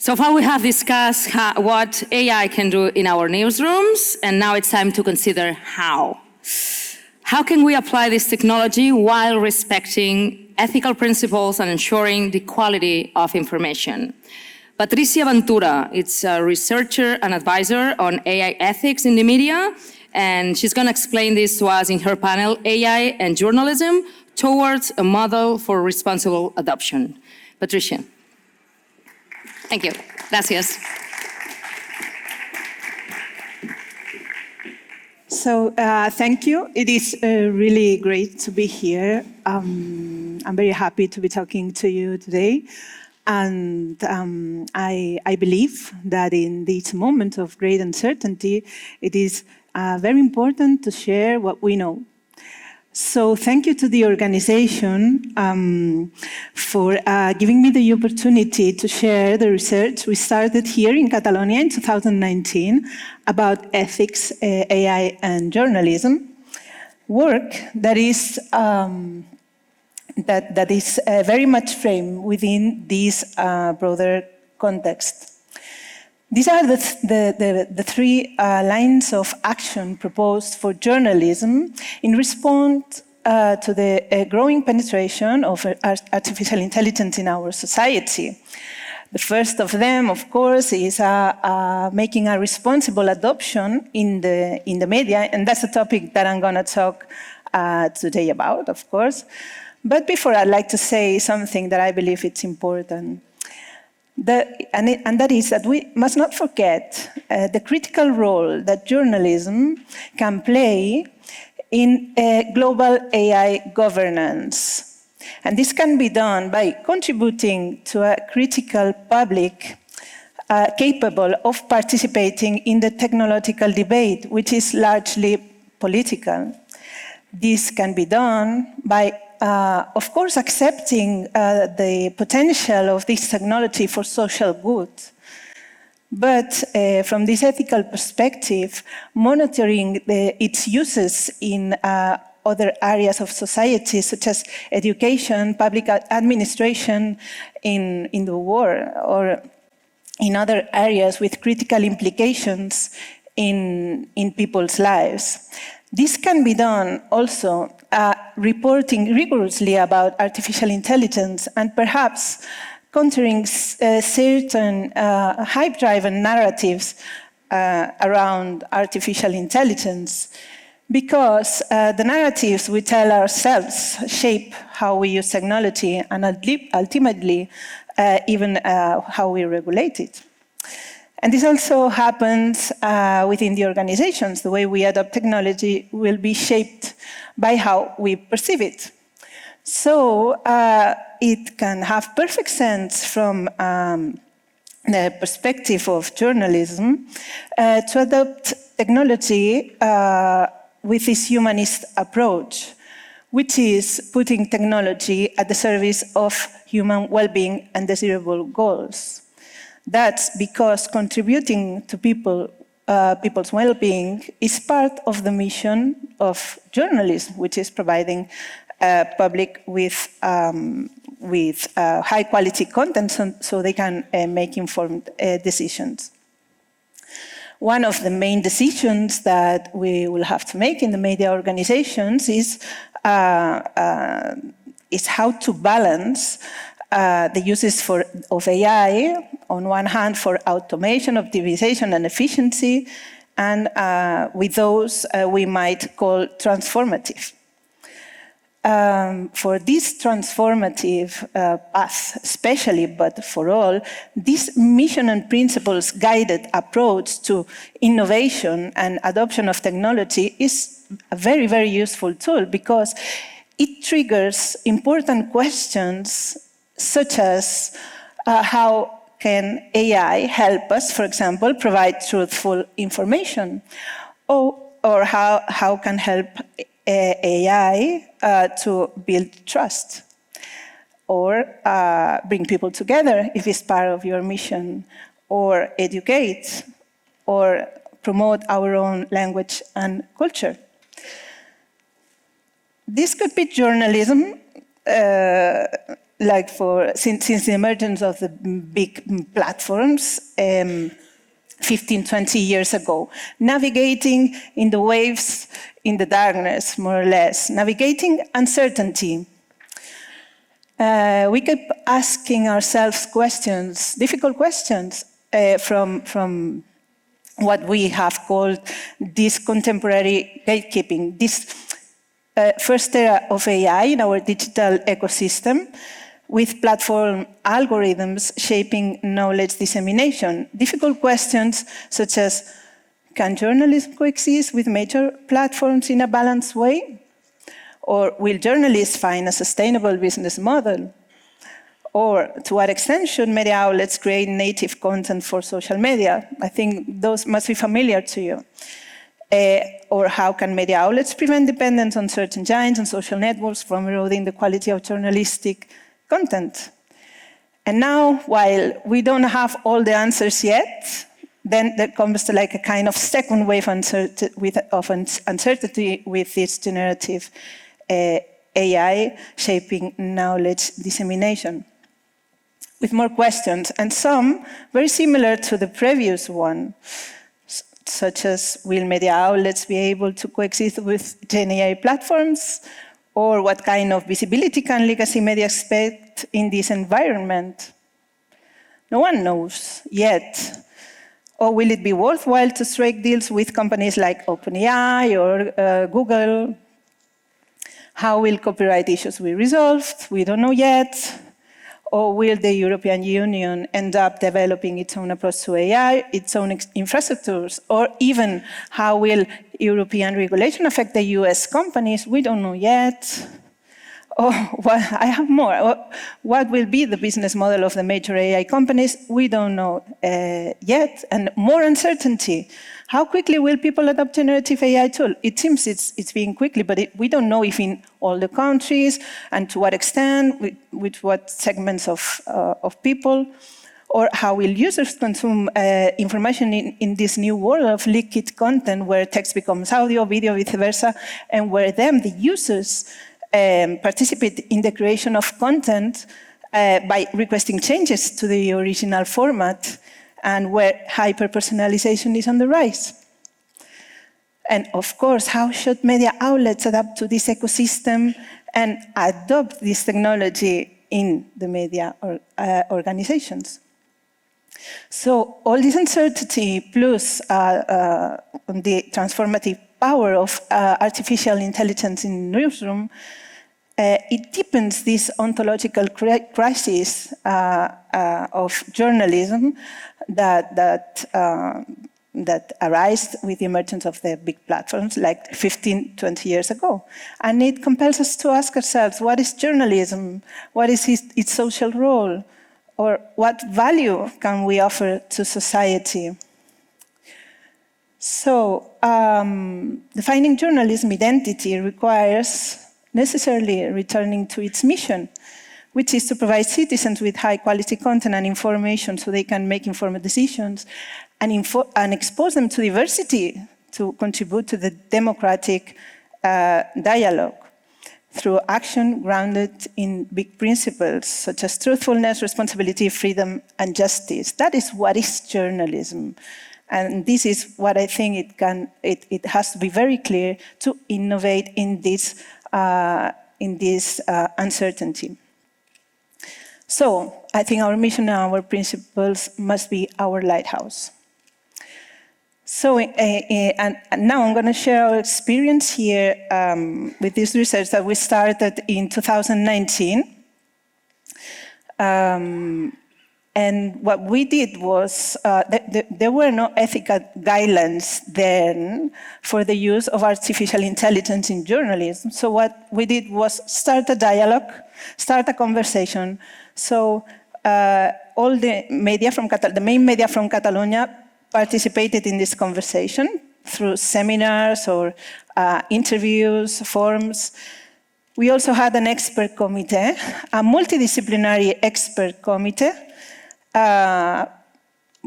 So far we have discussed what AI can do in our newsrooms, and now it's time to consider how. How can we apply this technology while respecting ethical principles and ensuring the quality of information? Patricia Ventura is a researcher and advisor on AI ethics in the media, and she's going to explain this to us in her panel, AI and Journalism Towards a Model for Responsible Adoption. Patricia. Thank you. Gracias. So thank you. It is really great to be here. I'm very happy to be talking to you today. And I believe that in this moment of great uncertainty, it is very important to share what we know. So thank you to the organization for giving me the opportunity to share the research we started here in Catalonia in 2019 about ethics, AI and journalism. Work that is very much framed within this broader context. These are the three lines of action proposed for journalism in response to the growing penetration of artificial intelligence in our society. The first of them, of course, is making a responsible adoption in the media, and that's a topic that I'm going to talk today about, of course. But before, I'd like to say something that I believe it's important. And that is that we must not forget the critical role that journalism can play in global AI governance. And this can be done by contributing to a critical public capable of participating in the technological debate, which is largely political. This can be done by of course, accepting the potential of this technology for social good. But from this ethical perspective, monitoring its uses in other areas of society, such as education, public administration in the war, or in other areas with critical implications in people's lives. This can be done also reporting rigorously about artificial intelligence and perhaps countering certain hype-driven narratives around artificial intelligence, because the narratives we tell ourselves shape how we use technology and ultimately even how we regulate it. And this also happens within the organizations. The way we adopt technology will be shaped by how we perceive it. So it can have perfect sense from the perspective of journalism to adopt technology with this humanist approach, which is putting technology at the service of human well-being and desirable goals. That's because contributing to people's well-being is part of the mission of journalism, which is providing public with high-quality content so they can make informed decisions. One of the main decisions that we will have to make in the media organizations is how to balance the uses of AI, on one hand, for automation, optimization, and efficiency, and with those we might call transformative. For this transformative path, especially, but for all, this mission and principles-guided approach to innovation and adoption of technology is a very, very useful tool because it triggers important questions such as how can AI help us, for example, provide truthful information? Or how can help AI to build trust? Or bring people together if it's part of your mission? Or educate? Or promote our own language and culture? This could be journalism like since the emergence of the big platforms 15, 20 years ago, navigating in the waves, in the darkness, more or less, navigating uncertainty. We keep asking ourselves questions, difficult questions, from what we have called this contemporary gatekeeping, this first era of AI in our digital ecosystem, with platform algorithms shaping knowledge dissemination. Difficult questions such as, can journalism coexist with major platforms in a balanced way? Or will journalists find a sustainable business model? Or to what extent should media outlets create native content for social media? I think those must be familiar to you. Or how can media outlets prevent dependence on certain giants and social networks from eroding the quality of journalistic content? And now, while we don't have all the answers yet, then there comes to like a kind of second wave of uncertainty with this generative AI shaping knowledge dissemination, with more questions, and some very similar to the previous one, such as, will media outlets be able to coexist with Gen AI platforms? Or what kind of visibility can legacy media expect in this environment? No one knows yet. Or will it be worthwhile to strike deals with companies like OpenAI or Google? How will copyright issues be resolved? We don't know yet. Or will the European Union end up developing its own approach to AI, its own infrastructures? Or even how will European regulation affect the US companies? We don't know yet. Oh, well, I have more. What will be the business model of the major AI companies? We don't know yet. And more uncertainty. How quickly will people adopt generative AI tool? It seems it's being quickly, but we don't know if in all the countries and to what extent, with what segments of people, or how will users consume information in this new world of liquid content where text becomes audio, video, vice versa, and where the users participate in the creation of content by requesting changes to the original format, and where hyper-personalization is on the rise. And of course, how should media outlets adapt to this ecosystem and adopt this technology in the media organizations? So all this uncertainty plus the transformative power of artificial intelligence in the newsroom, it deepens this ontological crisis of journalism that arise with the emergence of the big platforms like 15, 20 years ago. And it compels us to ask ourselves, what is journalism? What is its social role? Or what value can we offer to society? So, defining journalism identity requires necessarily returning to its mission, which is to provide citizens with high-quality content and information so they can make informed decisions and expose them to diversity to contribute to the democratic dialogue through action grounded in big principles such as truthfulness, responsibility, freedom, and justice. That is what is journalism. And this is what I think it has to be very clear to innovate in this uncertainty. So I think our mission and our principles must be our lighthouse. So and now I'm going to share our experience here with this research that we started in 2019. And what we did was, there were no ethical guidelines then for the use of artificial intelligence in journalism. So what we did was start a dialogue, start a conversation. So all the media from the main media from Catalonia participated in this conversation through seminars or interviews, forums. We also had an expert committee, a multidisciplinary expert committee,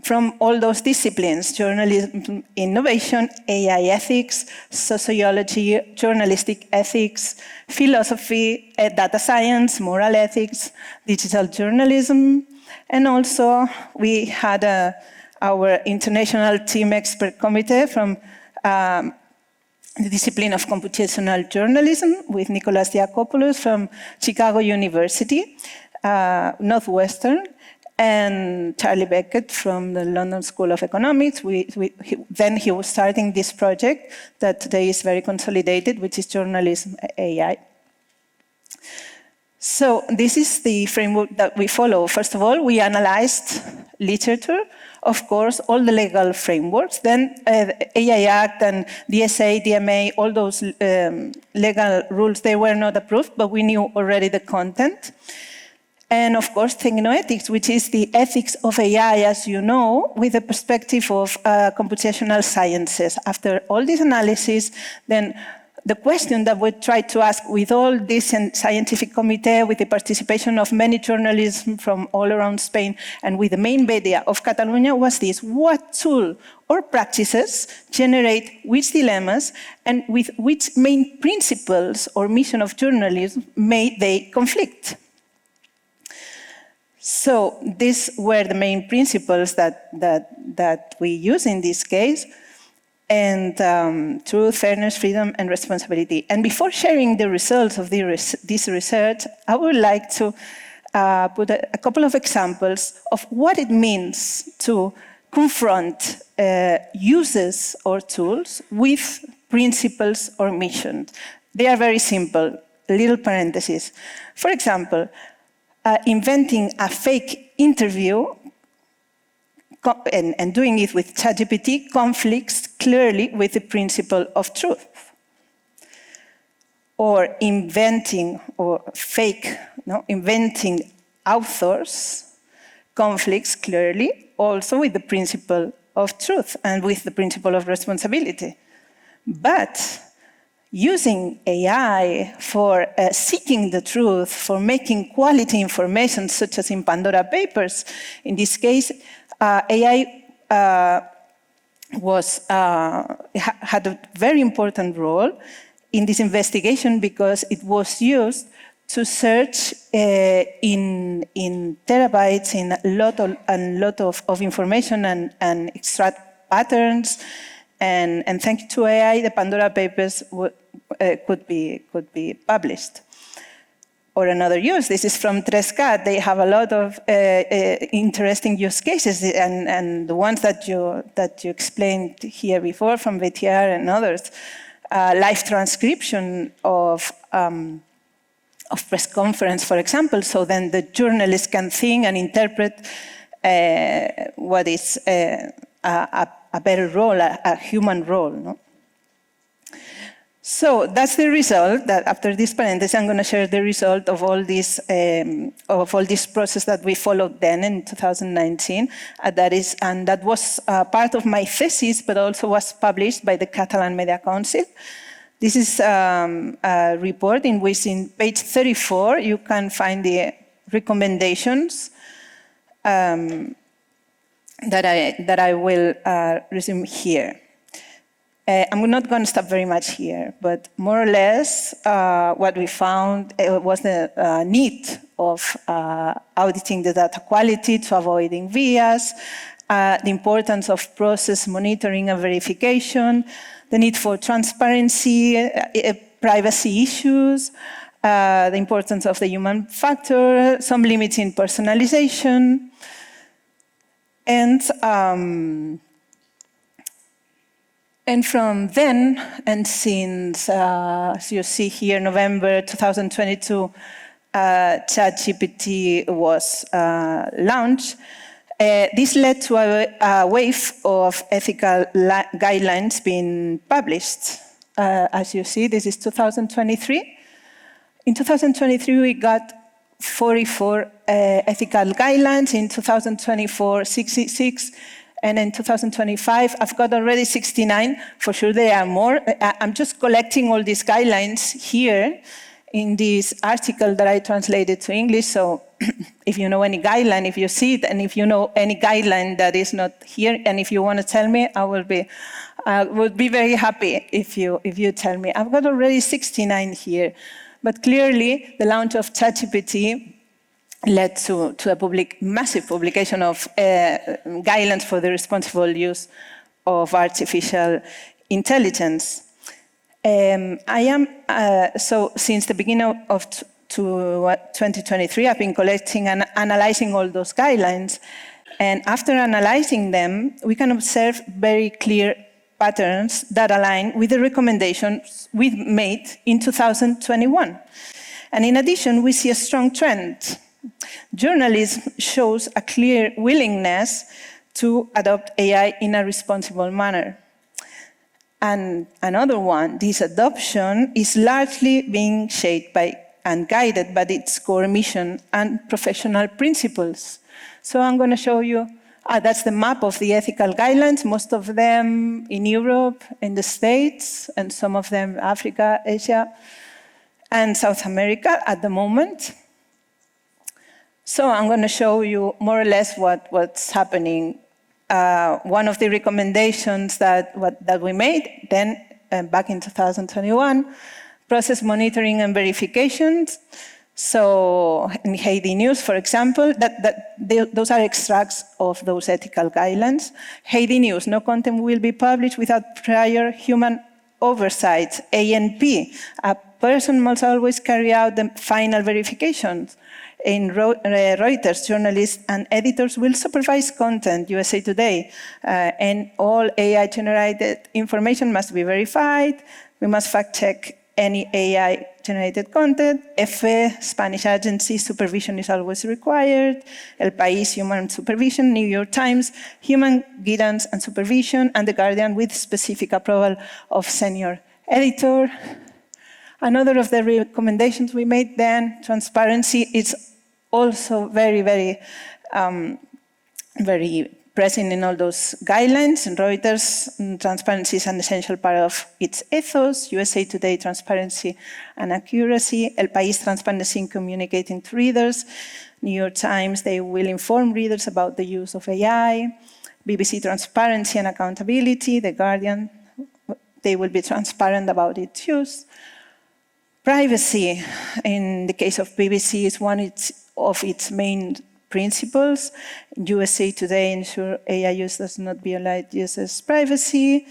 from all those disciplines: journalism, innovation, AI ethics, sociology, journalistic ethics, philosophy, data science, moral ethics, digital journalism, and also we had our international team expert committee from the discipline of computational journalism with Nicholas Diakopoulos from Chicago University, Northwestern, and Charlie Beckett from the London School of Economics. Then he was starting this project that today is very consolidated, which is Journalism AI. So this is the framework that we follow. First of all, we analyzed literature, of course, all the legal frameworks. Then AI Act and DSA, DMA, all those legal rules, they were not approved, but we knew already the content. And of course, technoethics, which is the ethics of AI, as you know, with the perspective of computational sciences. After all this analysis, then the question that we tried to ask with all this scientific committee, with the participation of many journalists from all around Spain, and with the main media of Catalonia was this: what tool or practices generate which dilemmas, and with which main principles or mission of journalism may they conflict? So these were the main principles that we use in this case, and truth, fairness, freedom, and responsibility. And before sharing the results of this research, I would like to put a couple of examples of what it means to confront uses or tools with principles or missions. They are very simple, little parentheses. For example, inventing a fake interview and doing it with ChatGPT conflicts clearly with the principle of truth. Or inventing authors conflicts clearly also with the principle of truth and with the principle of responsibility. But using AI for seeking the truth, for making quality information, such as in Pandora Papers, in this case, AI had a very important role in this investigation because it was used to search in terabytes, in a lot of information and extract patterns. And thanks to AI, the Pandora Papers could be published. Or another use, this is from Trescat. They have a lot of interesting use cases, and the ones that you explained here before from VTR and others. Live transcription of press conference, for example, so then the journalist can think and interpret what is a better role, a human role. No? So that's the result. That after this parenthesis, I'm going to share the result of all this process that we followed then in 2019. That was part of my thesis, but also was published by the Catalan Media Council. This is a report in which, in page 34, you can find the recommendations that I will resume here. I'm not going to stop very much here, but more or less what we found was the need of auditing the data quality to avoiding bias, the importance of process monitoring and verification, the need for transparency, privacy issues, the importance of the human factor, some limits in personalization, and from then, and since, as you see here, November 2022, ChatGPT was launched, this led to a wave of ethical guidelines being published. As you see, this is 2023. In 2023, we got 44 ethical guidelines. In 2024, 66. And in 2025, I've got already 69. For sure, there are more. I'm just collecting all these guidelines here in this article that I translated to English. So if you know any guideline, if you see it, and if you know any guideline that is not here, and if you want to tell me, I would be very happy if you tell me. I've got already 69 here, but clearly the launch of ChatGPT led to a massive publication of guidelines for the responsible use of artificial intelligence. So since the beginning of 2023, I've been collecting and analyzing all those guidelines. And after analyzing them, we can observe very clear patterns that align with the recommendations we made in 2021. And in addition, we see a strong trend. Journalism shows a clear willingness to adopt AI in a responsible manner. And another one, this adoption is largely being shaped by and guided by its core mission and professional principles. So I'm going to show you, that's the map of the ethical guidelines, most of them in Europe, in the States, and some of them Africa, Asia, and South America at the moment. So I'm going to show you more or less what's happening. One of the recommendations that we made then, back in 2021, process monitoring and verifications. So in Haiti News, for example, those are extracts of those ethical guidelines. Haiti News, no content will be published without prior human oversight. ANP, a person must always carry out the final verifications. In Reuters, journalists and editors will supervise content, USA Today, and all AI-generated information must be verified. We must fact-check any AI-generated content. EFE, Spanish agency, supervision is always required. El País, human supervision. New York Times, human guidance and supervision. And The Guardian, with specific approval of senior editor. Another of the recommendations we made then, transparency, is also very, very, very present in all those guidelines. In Reuters, transparency is an essential part of its ethos. USA Today, transparency and accuracy. El País, transparency in communicating to readers. New York Times, they will inform readers about the use of AI. BBC, transparency and accountability. The Guardian, they will be transparent about its use. Privacy, in the case of BBC, is one of its main principles. USA Today ensure AI use does not violate users' privacy.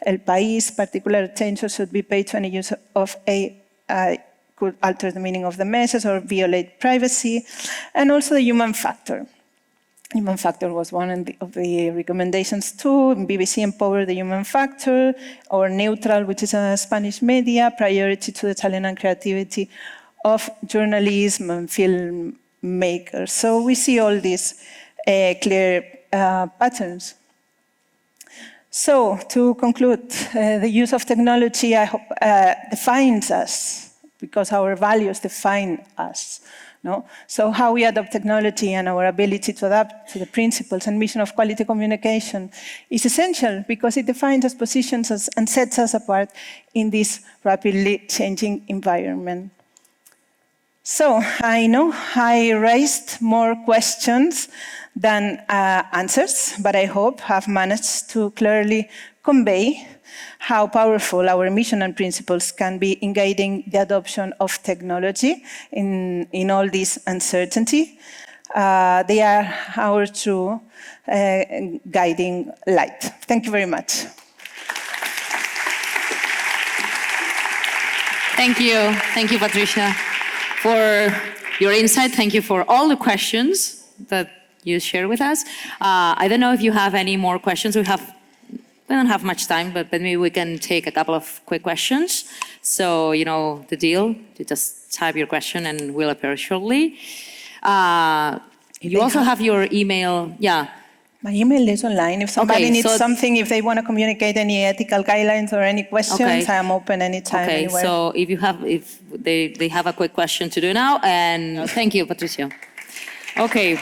El País, particular attention should be paid to any use of AI could alter the meaning of the message or violate privacy. And also the human factor. Human factor was one of the recommendations too. BBC empower the human factor, or Neutral, which is a Spanish media, priority to the talent and creativity of journalism and filmmakers. So we see all these clear patterns. So to conclude, the use of technology defines us, because our values define us. No? So how we adopt technology and our ability to adapt to the principles and mission of quality communication is essential, because it defines us, positions us, and sets us apart in this rapidly changing environment. So I know I raised more questions than answers, but I hope I've managed to clearly convey how powerful our mission and principles can be in guiding the adoption of technology in all this uncertainty. They are our true guiding light. Thank you very much. Thank you. Thank you, Patricia, for your insight. Thank you for all the questions that you share with us. I don't know if you have any more questions. We don't have much time, but maybe we can take a couple of quick questions. So you know the deal. You just type your question and we'll appear shortly. You also have your email. Yeah. My email is online. If somebody needs something, if they want to communicate any ethical guidelines or any questions, I am open anytime, anywhere. So if they have a quick question to do now, and thank you, Patricia. Okay.